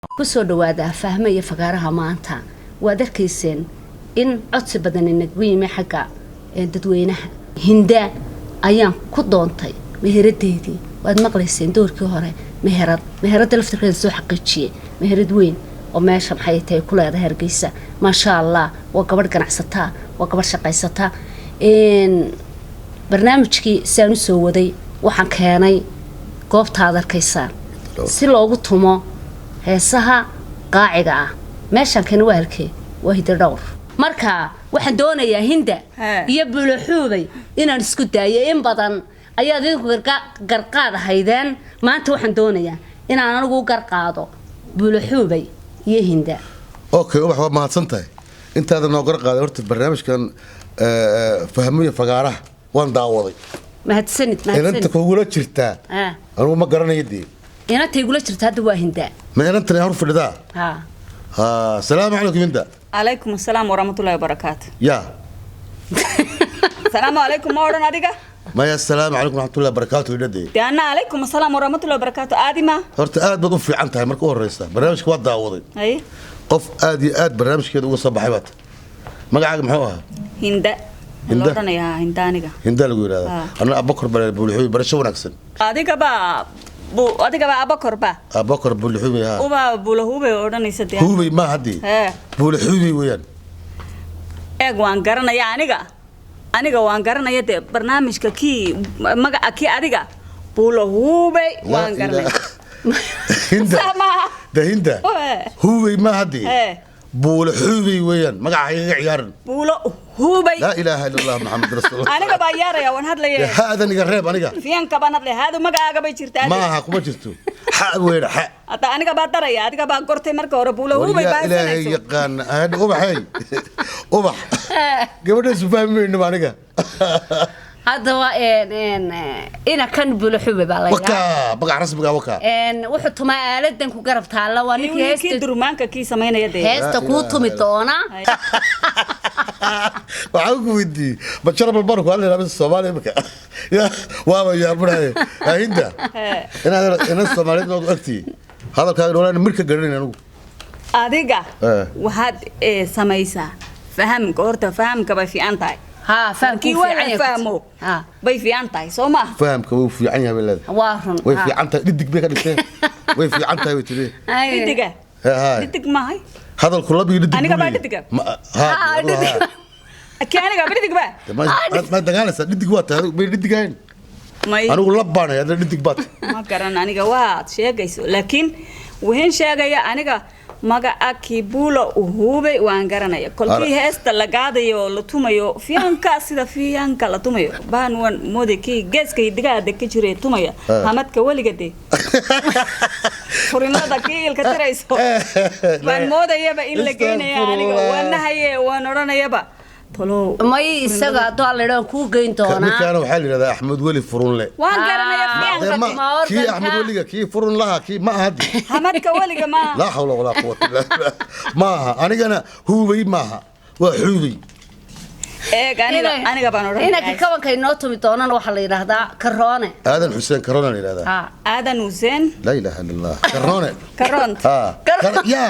kusoo dhawaada fahmaya fagaaraha maanta waad arkayseen in codsi badan inagu yimi xagga dadweynaha hinda ayaan ku doontay meheradeedii waad maqlayseen doorkii hore meherad laftirkeeda soo xaqiijiyay meherad weyn oo meesha maxay tahay ku leedahay Hargeysa ma sha Allah waa gabadh ganacsataa waa gabadh shaqaysataa barnaamijkii saan soo waday waxaan keenay goobtaad arkaysaan si loogu tumo heesaha qaaciga ah meeshan kan waa halkee waa hidda dhowr marka waxaan doonayaa hinda iyo buluxuubay inaan isku daayo in badan ayaad idinku garqaad ahaydeen maanta waxaan doonayaa inaan anigu garqaado buluxuubay iyo hinda okay wax ma hadsantahay intaada noo garqaaday horta barnaamijkan fahmiyo fagaaraha waan daawaday mahadsanid inta kugula jirtaa anigu ma garanayay inta igula jirta hadda waa hinda ما أنت اللي عارف ده ها السلام عليكم hinda عليكم السلام ورحمة الله وبركاته يا السلام عليكم ما ورنا ديجا ما يا السلام عليكم ورحمة الله وبركاته يدي أنا عليكم السلام ورحمة الله وبركاته آدي ما هرت بضيف في عنتها مركو الرئيسة برنامج كواد داوضي أي قف برنامج كده وصباح حبات ما قاعد محوها hinda hinda يا هندانيجا hinda اللي يقول هذا أنا أبكر بالحوي برشوا نكسن آديجا با adiga ba abakor bulxubi ha uba bulxubi oranaysa tii hubi ma hadi bulxubi weeyaan eeg waan garanaya aniga waan garanaya de barnaamijka ki magaca ki adiga bulxubi waan garanaya hinda hubi ma hadi bulxubi weeyaan magaca iga ciyaaran bulxubi لا إله إلا الله محمد رسول الله أنا قبا يا وان هذا هذا نقرب أنا قا فين كبا نطلع هذا ما قا قبا يشرت ما هاكو ما جرتو حق وين حق أتا أنا قبا ترى يا أنا قبا قرتي مركو ربوله هو يا إلهي يقان هذا أوبح هاي أوبح قبل نسوفها منه ما نقا هذا هو إن كان بلحوبة بالله وكا بقى عرس بقى وكا وحط ما آلدن كقرب تعالى وانك هست درومانك كي سمينا يدي هست كوتو متونا وعاوك ودي بتشرب البرك وقال لي لابس الصومالي بك يا وابا يا ابراهيم هندا انا الصومالي نوض اكتي هذا كان ولا مركه غرين انو اديغا وحد سميسا فهم قورته فهم كبا في انتاي ها فهم كي ولا فهمو ها باي في انتاي سوما فهم كو في عنيا بلاد وارن وي في عنتا ددك بك دغتين وي في عنتا وتري ددك ها ددك ما هي هذا الكل بيددك انا كبا ددك ها ددك كأنك بدك بقى ما دغانس ددك وات بيددك هين انا لبانه هذا ددك بات ما كران انا جواد شيغيسو لكن وين شيغيا انا magaca kibulo uhube waan garanaya kolkii heesta la gaadayo la tumayo fiyanka sida fiyanka la tumayo baan wan modiki geeska digaada ka jiray tumaya hamadka waligade furinada kiilka tirayso baan modayaba in la geenayo aniga wanahaye waan oranayaba tolo may isaga dooleedan ku geyn doona كان وحال هذا احمد ولي فرون له waan garanaya fiyanka كي احمد ولي كي فرون لها كي ما هدي hamadka waliga ma لا حول ولا قوه الا بالله ما انا هو ما وحوبي aniga baan oranay inaka kabanka inoo tumi doonana waxa la yiraahdaa karoone aadan xuseen karoone la yiraahdaa aadan xuseen la ilaha illa allah karoone يا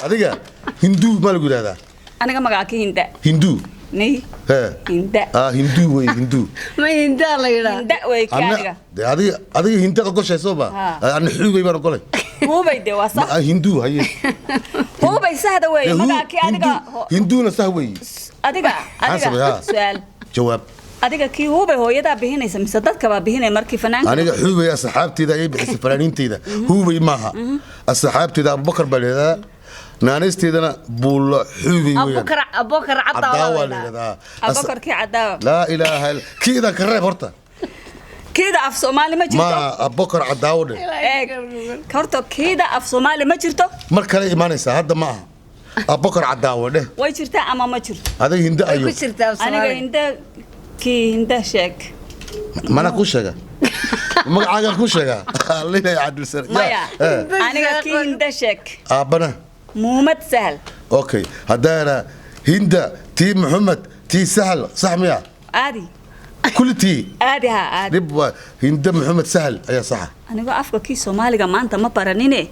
adiga hindu ma lagu yiraahdaa aniga magaca hinda hindu ني هندا هندو وي هندو ما هندا لا يرا هندا وي كانغا هذه هندا قشاي سوبا انا خيوبي بان قولي هو بيدي واسا هندو هي هو بيسهد وي مغاكي ادغا هندونا سهوي ادغا سؤال جواب adiga kii hubay hooyada bixinaysa mise dadka ba bixinay markii fanaanka aniga xubay asxaabtida ay bixisay fanaaniinteeda hubay maaha asxaabtida Abubakar baleeda naanisteedana buul xubay weeyaan Abubakar cadaawa Abubakar ki cadaawa la ilaaha kiida kareeb horta kiida af Soomaali ma jirto ma Abubakar cadaawa horta kiida af Soomaali ma jirto mar kale iimaanaysa hadda ma aha Abubakar cadaawa way jirtaa ama ma jirto adiga hinda ayo aniga hinda كي هندا شك ما أنا كوشة ما عاجل كوشة الله يعدل سر أنا كي هندا شك أبنا محمد سهل أوكي هذا هندا تي محمد تي سهل صح ميا عادي كل تي عادي عادي رب هندا محمد سهل أي صح أنا أفكر كي سومالي كمان تما برانينه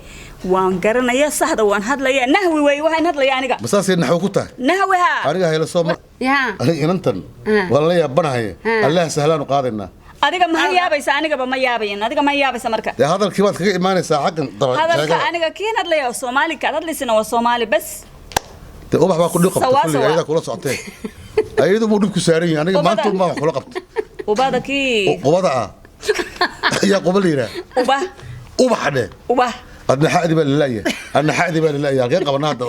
وان قرنا يا صحدا وان هاد ليا نهوي وي وهاي هاد ليا أنيقا بس أصير نحو كتاه نهويها أنا هيلا صوم yaa أنا إنتن والله يا بنا هي الله سهلان وقاضينا أنيقا ما هي يابيسا أنيقا بما يابين أنيقا ما يابيسا مركا يا هذا الكيبات كي إيماني ساعة طبعا هذا أنيقا كين هاد ليا الصومالي كهاد لي سنة والصومالي بس أوبح ما كل قبط سوا كل سوا. عيدا كل صعتين أيده مو دبك سارين أنا ما أنتم ما كل قبط وبعد كي ووضع يا قبلينا وبا وبحده وبا أنا حادي بالله أنا حادي بالله غير قبنا هذا